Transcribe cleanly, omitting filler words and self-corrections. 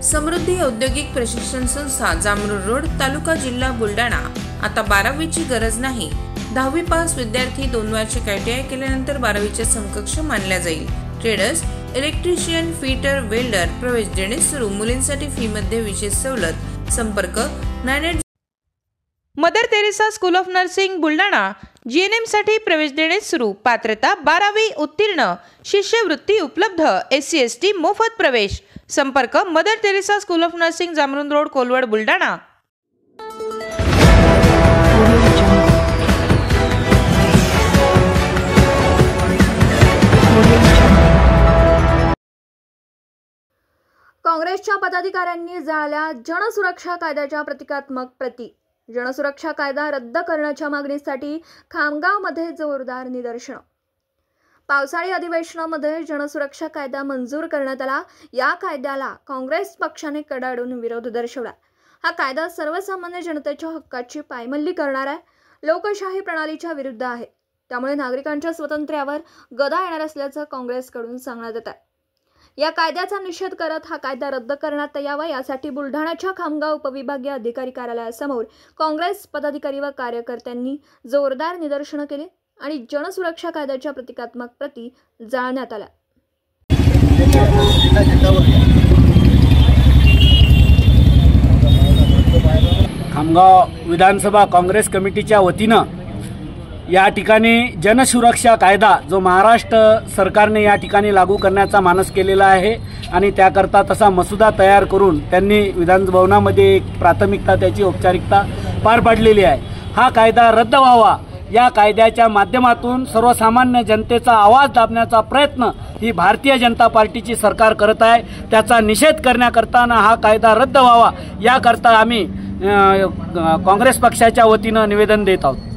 समृद्धी औद्योगिक प्रशिक्षण संस्था जामरुड रोड तालुका जिल्हा बुलढाणा। आता 12वीची गरज नाही। 10वी पास विद्यार्थी 2 वार्षिक ITI केल्यानंतर 12वीच्या समकक्ष मानल्या जाईल। ट्रेडर्स, इलेक्ट्रिशियन, फिटर, वेल्डर प्रवेश देणे सुरू। मुलींसाठी फी मध्ये विशेष सवलत। संपर्क 98 Mother Teresa school of nursing Buldhana. GNM साठी प्रवेश देणे सुरू। पात्रता 12वी उत्तीर्ण। शिष्यवृत्ती उपलब्ध। SC ST मोफत प्रवेश। संपर्क Mother Teresa school of nursing Jamrud road Kolwad Buldhana. काँग्रेसच्या पदाधिकाऱ्यांनी जाळल्या जनसुरक्षा कायद्याच्या प्रतिकात्मक प्रती। जनसुरक्षा कायदा रद्द करण्याच्या मागणीसाठी खामगावमध्ये जोरदार निदर्शनं। पावसाळी अधिवेशनामध्ये जनसुरक्षा कायदा मंजूर करण्यात आला। या कायद्याला काँग्रेस पक्षाने कडाडून विरोध दर्शवला। हा कायदा सर्वसामान्य जनतेच्या हक्काची पायमल्ली करणार आहे, लोकशाही प्रणालीच्या विरुद्ध आहे। त्यामुळे नागरिकांच्या स्वातंत्र्यावर गदा येणार असल्याचं काँग्रेसकडून सांगण्यात येत आहे। या कायद्याचा निषेध करत हा कायदा रद्द करण्यात यावा यासाठी बुलढाण्याच्या खामगाव उपविभागीय अधिकारी कार्यालयासमोर काँग्रेस पदाधिकारी व कार्यकर्त्यांनी जोरदार निदर्शनं केली आणि जनसुरक्षा कायद्याच्या प्रतिकात्मक प्रती जाळण्यात आल्या। खामगाव विधानसभा काँग्रेस कमिटीच्या वतीनं या ठिकाणी जनसुरक्षा कायदा जो महाराष्ट्र सरकारने या ठिकाणी लागू करण्याचा मानस केलेला आहे आणि त्याकरता तसा मसुदा तयार करून त्यांनी विधानभवनामध्ये एक प्राथमिकता त्याची औपचारिकता पार पाडलेली आहे। हा कायदा रद्द व्हावा, या कायद्याच्या माध्यमातून सर्वसामान्य जनतेचा आवाज दाबण्याचा प्रयत्न ही भारतीय जनता पार्टीची सरकार करत आहे। त्याचा निषेध करण्याकरता हा कायदा रद्द व्हावा याकरता आम्ही काँग्रेस पक्षाच्या वतीनं निवेदन देत आहोत।